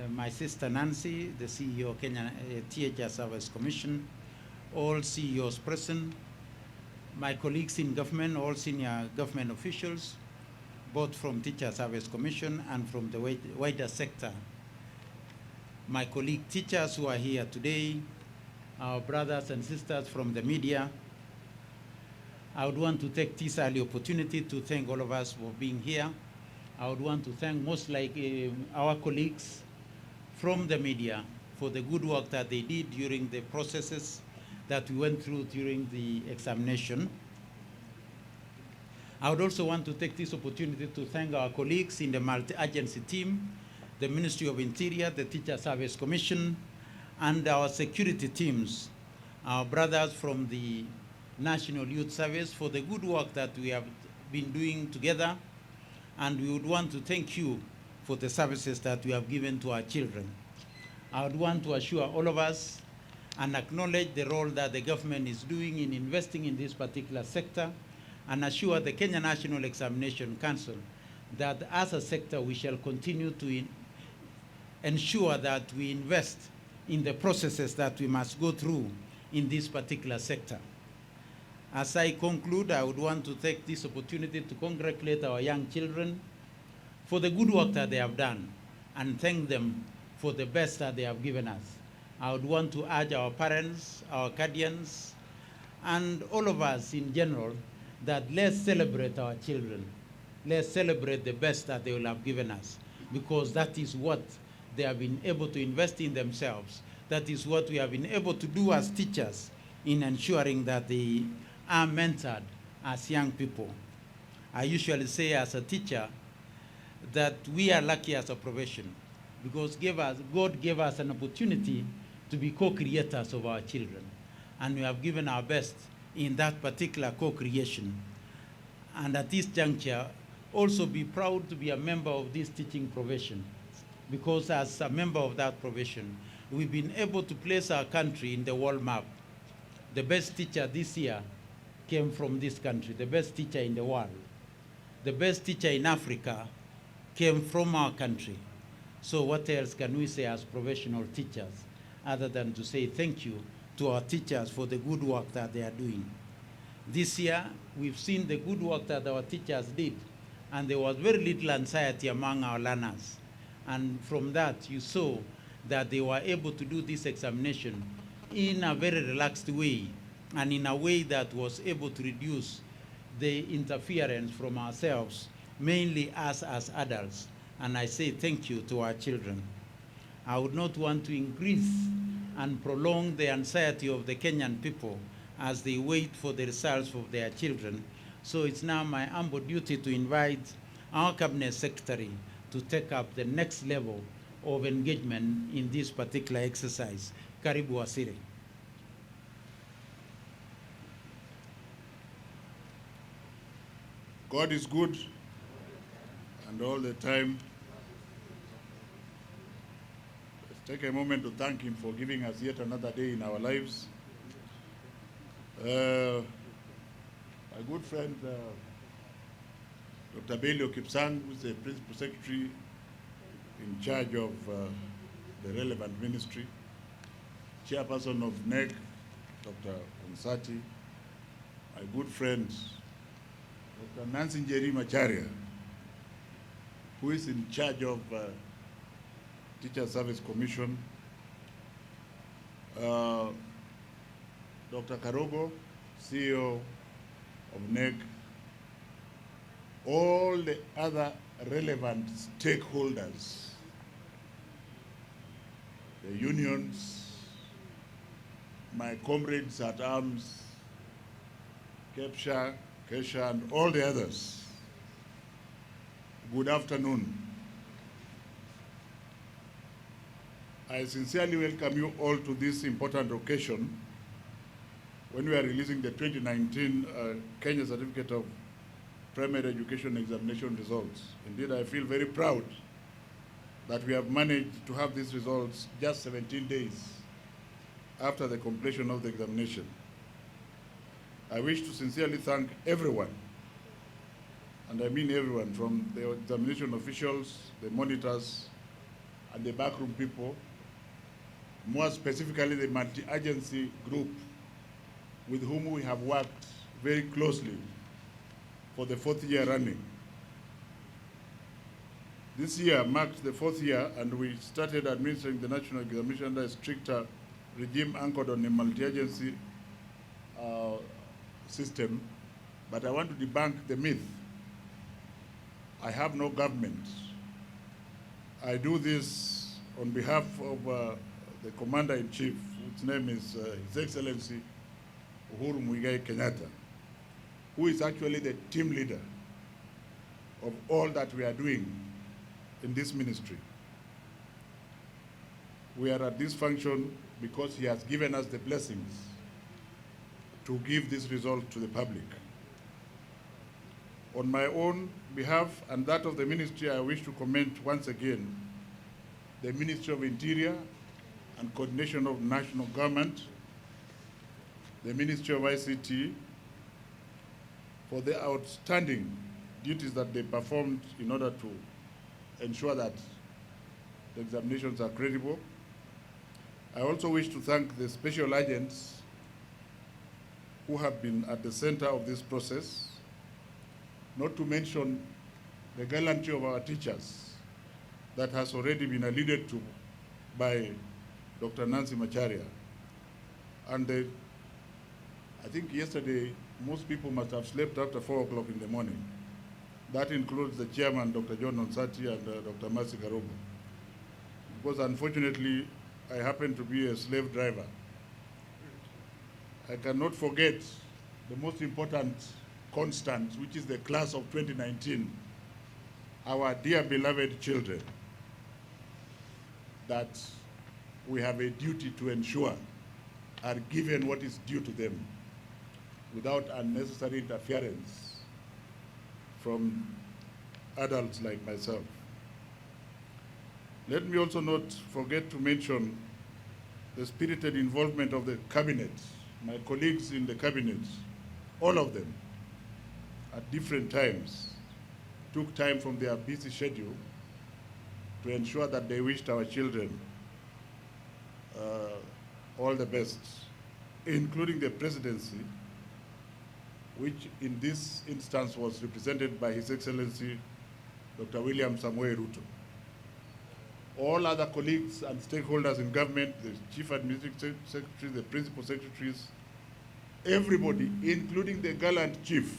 my sister Nancy, the CEO of Kenya Teacher Service Commission, all CEOs present, my colleagues in government, all senior government officials, both from Teacher Service Commission and from the wider sector, my colleague teachers who are here today, our brothers and sisters from the media. I would want to take this early opportunity to thank all of us for being here. I would want to thank most our colleagues from the media for the good work that they did during the processes that we went through during the examination. I would also want to take this opportunity to thank our colleagues in the multi-agency team, the Ministry of Interior, the Teacher Service Commission, and our security teams, our brothers from the National Youth Service, for the good work that we have been doing together. And we would want to thank you for the services that we have given to our children. I would want to assure all of us and acknowledge the role that the government is doing in investing in this particular sector, and assure the Kenya National Examination Council that as a sector we shall continue to ensure that we invest in the processes that we must go through in this particular sector. As I conclude, I would want to take this opportunity to congratulate our young children for the good work that they have done and thank them for the best that they have given us. I would want to urge our parents, our guardians, and all of us in general that let's celebrate our children. Let's celebrate the best that they will have given us, because that is what they have been able to invest in themselves. That is what we have been able to do as teachers in ensuring that they are mentored as young people. I usually say as a teacher that we are lucky as a profession because God gave us an opportunity to be co-creators of our children. And we have given our best in that particular co-creation. And at this juncture, also be proud to be a member of this teaching profession, because as a member of that profession, we've been able to place our country in the world map. The best teacher this year came from this country, the best teacher in the world. The best teacher in Africa came from our country. So what else can we say as professional teachers other than to say thank you to our teachers for the good work that they are doing. This year, we've seen the good work that our teachers did, and there was very little anxiety among our learners. And from that, you saw that they were able to do this examination in a very relaxed way, and in a way that was able to reduce the interference from ourselves, mainly us as adults. And I say thank you to our children. I would not want to increase and prolong the anxiety of the Kenyan people as they wait for the results of their children. So it's now my humble duty to invite our Cabinet Secretary to take up the next level of engagement in this particular exercise. Karibu Wasire. God is good, and all the time. Let's take a moment to thank him for giving us yet another day in our lives. My good friend, Dr. Belio Kipsang, who is the Principal Secretary in charge of the relevant ministry, Chairperson of NEC, Dr. Konsati, my good friend, Dr. Nancy Njeri Macharia, who is in charge of Teacher Service Commission, Dr. Karogo, CEO of NEC, all the other relevant stakeholders, the unions, my comrades at arms, Kesha, and all the others. Good afternoon. I sincerely welcome you all to this important occasion when we are releasing the 2019 Kenya Certificate of Primary Education Examination results. Indeed, I feel very proud that we have managed to have these results just 17 days after the completion of the examination. I wish to sincerely thank everyone, and I mean everyone, from the examination officials, the monitors. and the backroom people, more specifically the multi-agency group with whom we have worked very closely for the 4th year running. This year marked the 4th year, and we started administering the national examination under a stricter regime anchored on a multi-agency system. But I want to debunk the myth. I have no government. I do this on behalf of the Commander-in-Chief, whose name is His Excellency Uhuru Muigai Kenyatta, who is actually the team leader of all that we are doing in this ministry. We are at this function because he has given us the blessings to give this result to the public. On my own behalf and that of the ministry, I wish to commend once again the Ministry of Interior and Coordination of National Government, the Ministry of ICT, for the outstanding duties that they performed in order to ensure that the examinations are credible. I also wish to thank the special agents who have been at the center of this process, not to mention the gallantry of our teachers that has already been alluded to by Dr. Nancy Macharia. And I think yesterday, most people must have slept after 4 o'clock in the morning. That includes the chairman, Dr. John Onsati, and Dr. Mercy Karogo. Because unfortunately, I happen to be a slave driver. I cannot forget the most important constant, which is the class of 2019, our dear beloved children, that we have a duty to ensure are given what is due to them without unnecessary interference from adults like myself. Let me also not forget to mention the spirited involvement of the cabinet, my colleagues in the cabinet, all of them, at different times, took time from their busy schedule to ensure that they wished our children all the best, including the presidency, which in this instance was represented by His Excellency Dr. William Samoei Ruto. All other colleagues and stakeholders in government, the chief administrative secretary, the principal secretaries, everybody, including the gallant chief,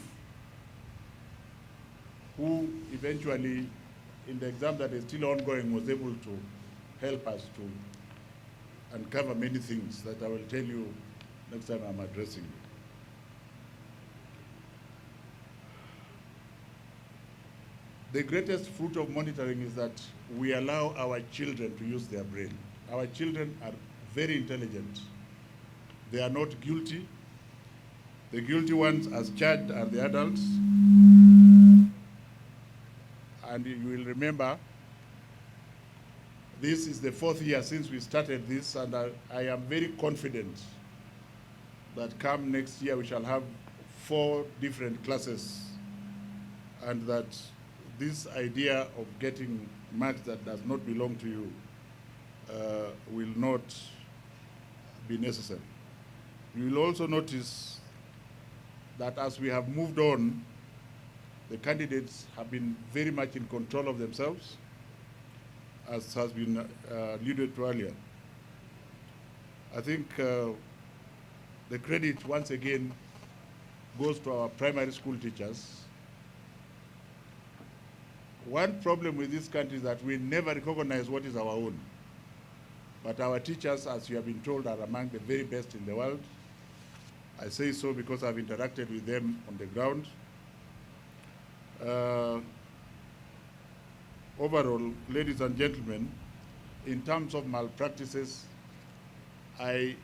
who eventually, in the exam that is still ongoing, was able to help us to uncover many things that I will tell you next time I'm addressing you. The greatest fruit of monitoring is that we allow our children to use their brain. Our children are very intelligent. They are not guilty. The guilty ones, as charged, are the adults. And you will remember, this is the 4th year since we started this, and I am very confident that come next year we shall have 4 different classes, and that this idea of getting marks that does not belong to you will not be necessary. You will also notice that as we have moved on, the candidates have been very much in control of themselves, as has been alluded to earlier. I think the credit, once again, goes to our primary school teachers. One problem with this country is that we never recognize what is our own. But our teachers, as you have been told, are among the very best in the world. I say so because I've interacted with them on the ground. Overall, ladies and gentlemen, in terms of malpractices, I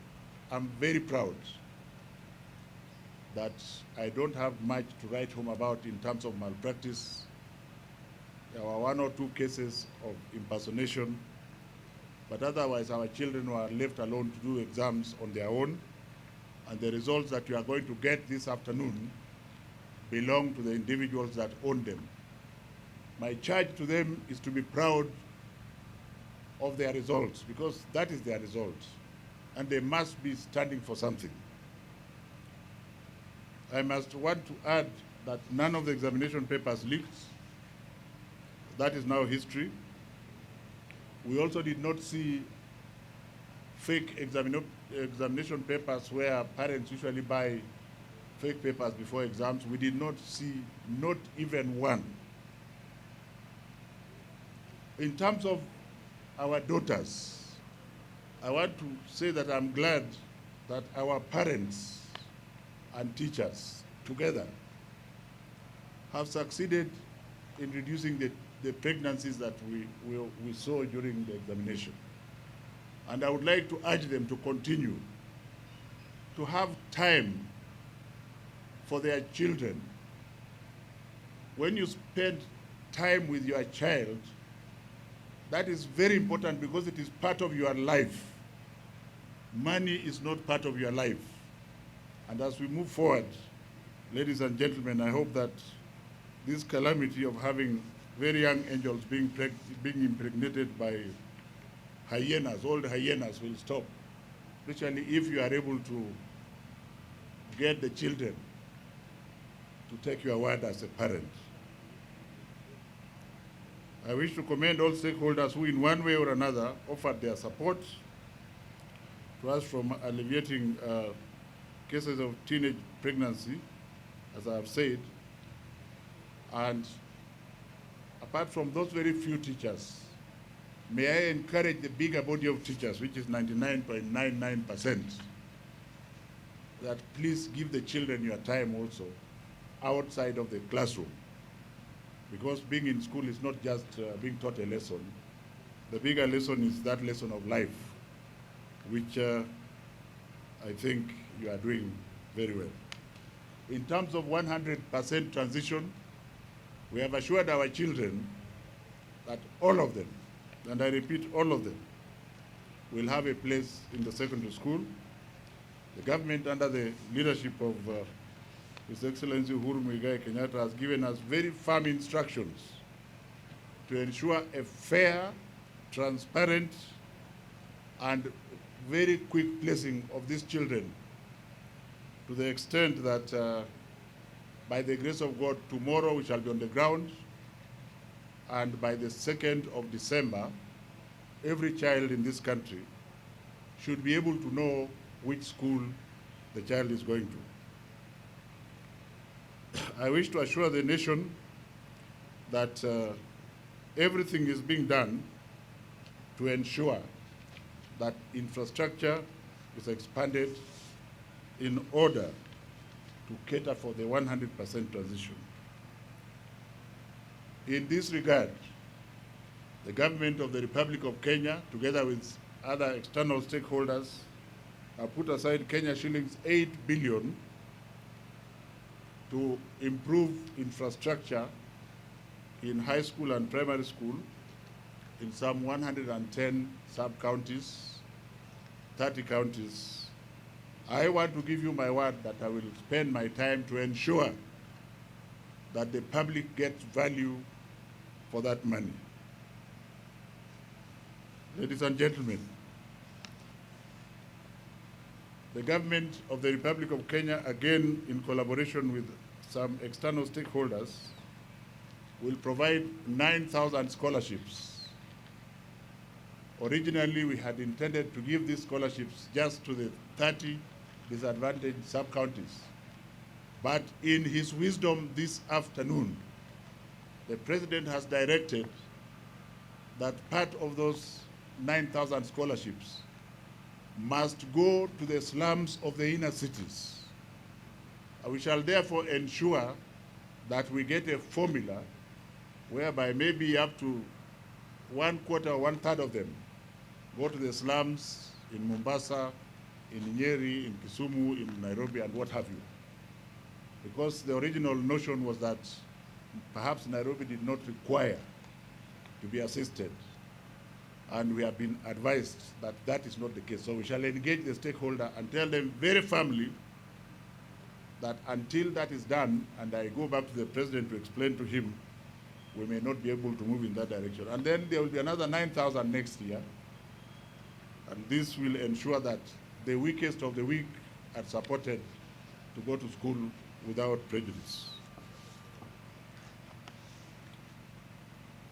am very proud that I don't have much to write home about in terms of malpractice. There were 1 or 2 cases of impersonation, but otherwise our children were left alone to do exams on their own, and the results that you are going to get this afternoon belong to the individuals that own them. My charge to them is to be proud of their results, because that is their result, and they must be standing for something. I must want to add that none of the examination papers leaked. That is now history. We also did not see fake examination papers where parents usually buy fake papers before exams. We did not see not even one. In terms of our daughters, I want to say that I'm glad that our parents and teachers together have succeeded in reducing the pregnancies that we saw during the examination. And I would like to urge them to continue to have time for their children. When you spend time with your child, that is very important because it is part of your life. Money is not part of your life. And as we move forward, ladies and gentlemen, I hope that this calamity of having very young angels being impregnated by hyenas, old hyenas, will stop, especially if you are able to get the children to take your word as a parent. I wish to commend all stakeholders who in one way or another offered their support to us from alleviating cases of teenage pregnancy, as I have said. And apart from those very few teachers, may I encourage the bigger body of teachers, which is 99.99%, that please give the children your time also outside of the classroom. Because being in school is not just being taught a lesson. The bigger lesson is that lesson of life, which I think you are doing very well. In terms of 100% transition, we have assured our children that all of them, and I repeat, all of them, will have a place in the secondary school. The government, under the leadership of His Excellency Uhuru Muigai Kenyatta, has given us very firm instructions to ensure a fair, transparent, and very quick placing of these children, to the extent that by the grace of God, tomorrow we shall be on the ground, and by the 2nd of December, every child in this country should be able to know which school the child is going to. I wish to assure the nation that everything is being done to ensure that infrastructure is expanded in order to cater for the 100% transition. In this regard, the government of the Republic of Kenya, together with other external stakeholders, have put aside Kenya shillings 8 billion to improve infrastructure in high school and primary school in some 110 sub-counties, 30 counties. I want to give you my word that I will spend my time to ensure that the public gets value for that money. Ladies and gentlemen, the government of the Republic of Kenya, again in collaboration with some external stakeholders, will provide 9,000 scholarships. Originally, we had intended to give these scholarships just to the 30 disadvantaged sub-counties. But in his wisdom this afternoon, the President has directed that part of those 9,000 scholarships must go to the slums of the inner cities. We shall therefore ensure that we get a formula whereby maybe up to 1/4 or 1/3 of them go to the slums in Mombasa, in Nyeri, in Kisumu, in Nairobi, and what have you. Because the original notion was that perhaps Nairobi did not require to be assisted. And we have been advised that that is not the case. So we shall engage the stakeholder and tell them very firmly that until that is done, and I go back to the President to explain to him we may not be able to move in that direction. And then there will be another 9,000 next year. And this will ensure that the weakest of the weak are supported to go to school without prejudice.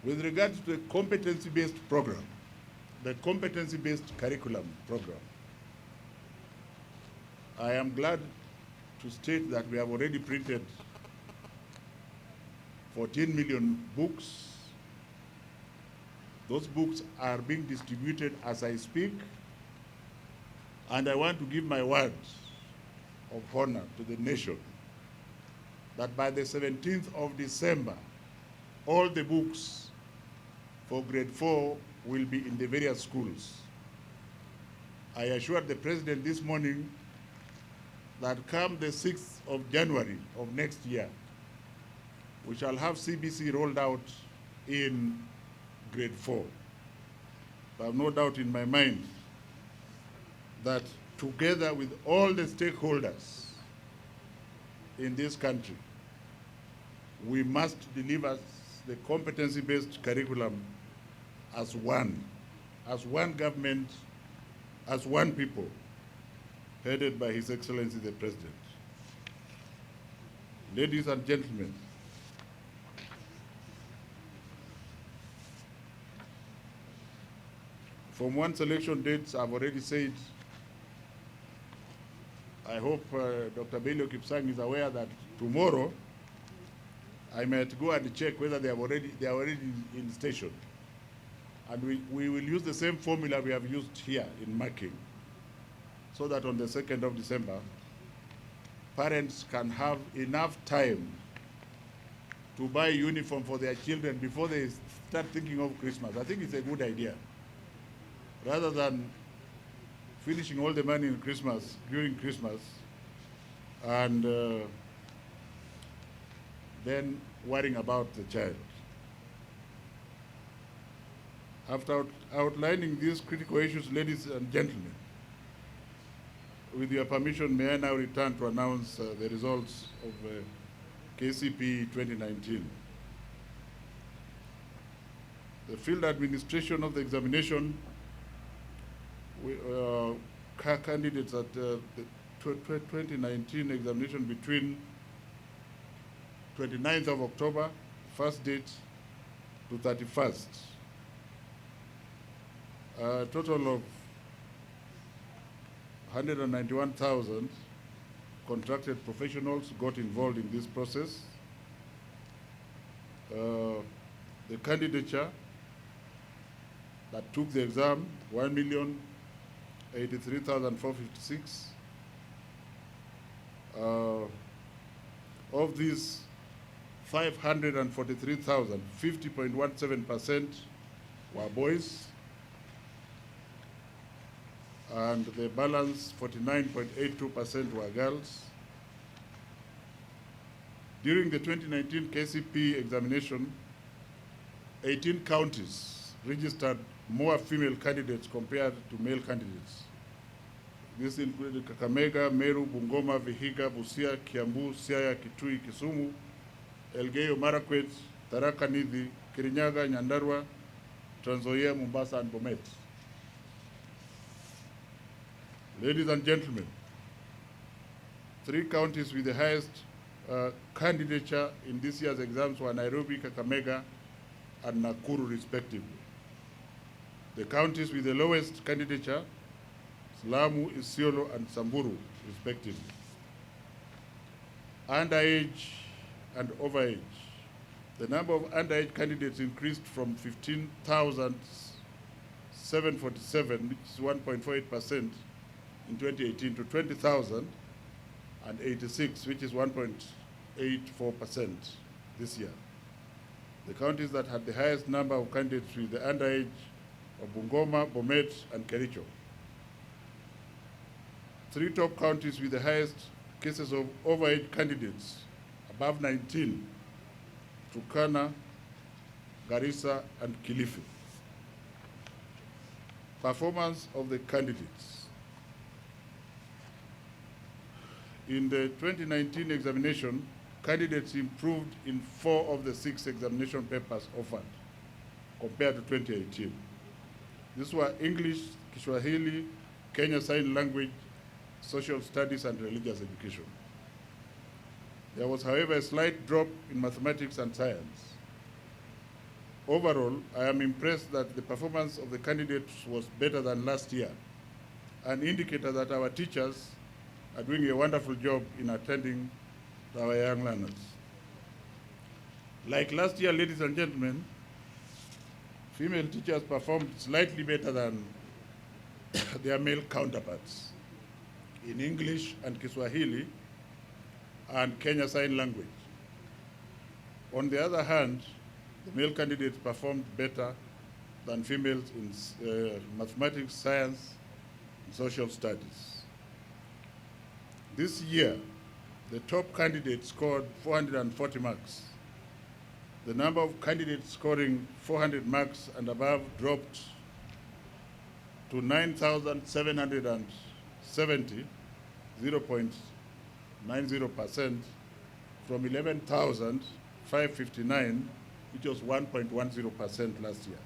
With regard to the competency-based program, the competency-based curriculum program, I am glad to state that we have already printed 14 million books. Those books are being distributed as I speak, and I want to give my word of honor to the nation that by the 17th of December, all the books for grade 4 will be in the various schools. I assured the President this morning that come the 6th of January of next year, we shall have CBC rolled out in grade 4. I have no doubt in my mind that together with all the stakeholders in this country, we must deliver the competency-based curriculum as one government, as one people, headed by His Excellency the President. Ladies and gentlemen, Form 1 selection dates, I've already said. I hope Dr. Belio Kipsang is aware that tomorrow I might go and check whether they are already in station. And we will use the same formula we have used here in marking, so that on the 2nd of December, parents can have enough time to buy uniform for their children before they start thinking of Christmas. I think it's a good idea. Rather than finishing all the money in Christmas, during Christmas, and then worrying about the child. After outlining these critical issues, ladies and gentlemen, with your permission, may I now return to announce the results of KCPE 2019. The field administration of the examination, candidates at the 2019 examination between 29th of October, first date, to 31st. A total of 191,000 contracted professionals got involved in this process. The candidature that took the exam, 1,083,456. Of these, 543,000, 50.17% were boys, and the balance, 49.82%, were girls. During the 2019 KCPE examination, 18 counties registered more female candidates compared to male candidates. This included Kakamega, Meru, Bungoma, Vihiga, Busia, Kiambu, Siaya, Kitui, Kisumu, Elgeyo Marakwet, Tharaka Nithi, Kirinyaga, Nyandarua, Trans Nzoia, Mombasa, and Bomet. Ladies and gentlemen, 3 counties with the highest candidature in this year's exams were Nairobi, Kakamega, and Nakuru, respectively. The counties with the lowest candidature, Lamu, Isiolo, and Samburu, respectively. Underage and overage. The number of underage candidates increased from 15,747, which is 1.48% in 2018, to 20,086, which is 1.84% this year. The counties that had the highest number of candidates with the underage are Bungoma, Bomet, and Kericho. 3 top counties with the highest cases of overage candidates, above 19, Turkana, Garissa, and Kilifi. Performance of the candidates. In the 2019 examination, candidates improved in 4 of the 6 examination papers offered compared to 2018. These were English, Kiswahili, Kenya Sign Language, Social Studies, and Religious Education. There was, however, a slight drop in mathematics and science. Overall, I am impressed that the performance of the candidates was better than last year, an indicator that our teachers are doing a wonderful job in attending to our young learners. Like last year, ladies and gentlemen, female teachers performed slightly better than their male counterparts in English and Kiswahili and Kenya Sign Language. On the other hand, the male candidates performed better than females in mathematics, science, and social studies. This year, the top candidate scored 440 marks. The number of candidates scoring 400 marks and above dropped to 9,770, 0.90%, from 11,559, which was 1.10% last year.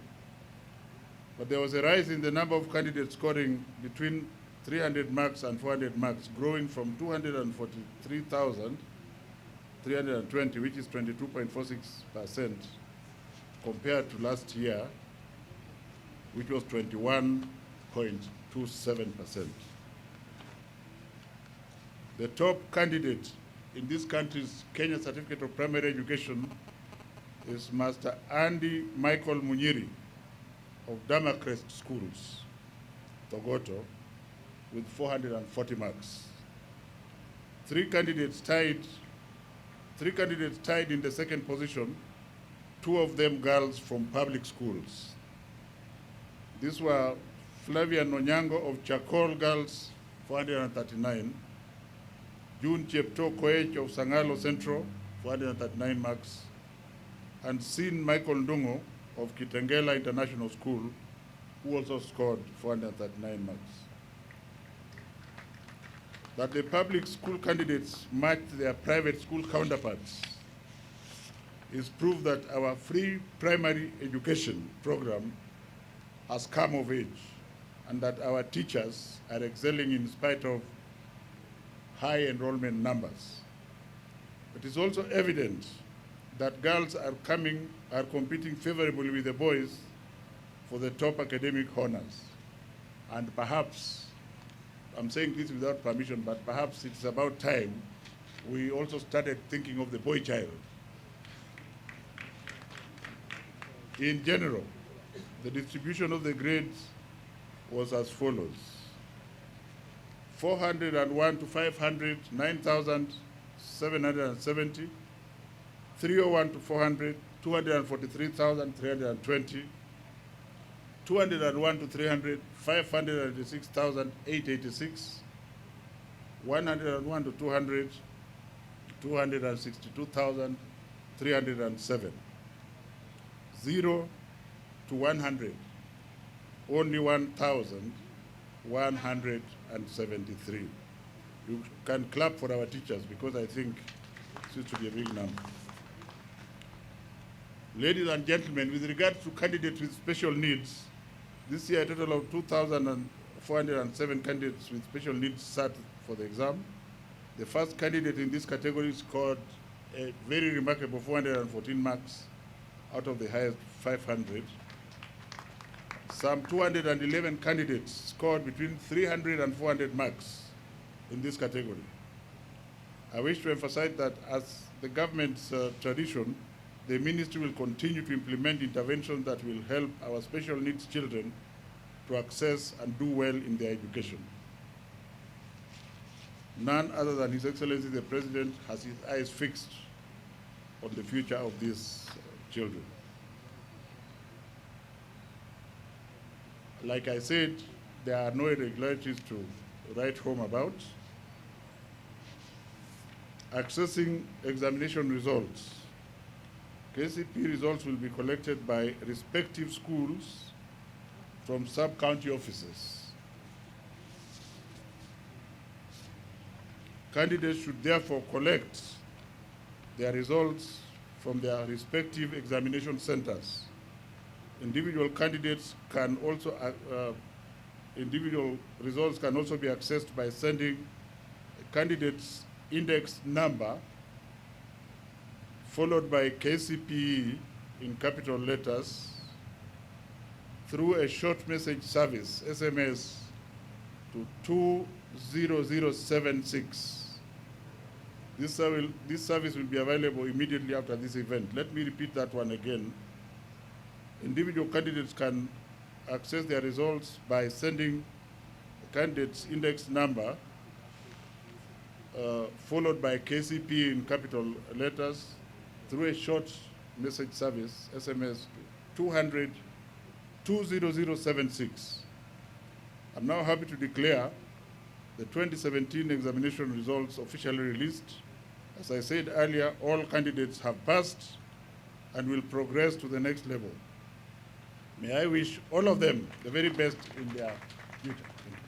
But there was a rise in the number of candidates scoring between 300 marks and 400 marks, growing from 243,320, which is 22.46%, compared to last year, which was 21.27%. The top candidate in this country's Kenya Certificate of Primary Education is Master Andy Michael Munyiri of Damacrest Schools, Togoto, with 440 marks. Three candidates tied in the second position, 2 of them girls from public schools. These were Flavian Onyango of Chakol Girls, 439, June Chepto Koech of Sangalo Central, 439 marks, and Sin Michael Ndungo of Kitengela International School, who also scored 439 marks. That the public school candidates matched their private school counterparts is proof that our free primary education program has come of age and that our teachers are excelling in spite of high enrollment numbers. It is also evident that girls are competing favorably with the boys for the top academic honors. And perhaps, I'm saying this without permission, but perhaps it's about time we also started thinking of the boy child. In general, the distribution of the grades was as follows: 401 to 500, 9,770, 301 to 400, 243,320, 201 to 300, 586,886, 101 to 200, 262,307, 0 to 100, only 1,173. You can clap for our teachers because I think this should be a big number. Ladies and gentlemen, with regard to candidates with special needs, this year a total of 2,407 candidates with special needs sat for the exam. The first candidate in this category scored a very remarkable 414 marks out of the highest 500. Some 211 candidates scored between 300 and 400 marks in this category. I wish to emphasize that as the government's tradition, the ministry will continue to implement interventions that will help our special needs children to access and do well in their education. None other than His Excellency the President has his eyes fixed on the future of these children. Like I said, there are no irregularities to write home about. Accessing examination results. KCPE results will be collected by respective schools from sub-county offices. Candidates should therefore collect their results from their respective examination centers. Individual candidates can also, individual results can also be accessed by sending a candidate's index number followed by KCPE in capital letters through a short message service, SMS, to 20076. This service will be available immediately after this event. Let me repeat that one again. Individual candidates can access their results by sending a candidate's index number followed by KCP in capital letters through a short message service, SMS, 200-20076. I'm now happy to declare the 2017 examination results officially released. As I said earlier, all candidates have passed and will progress to the next level. May I wish all of them the very best in their future. Thank you.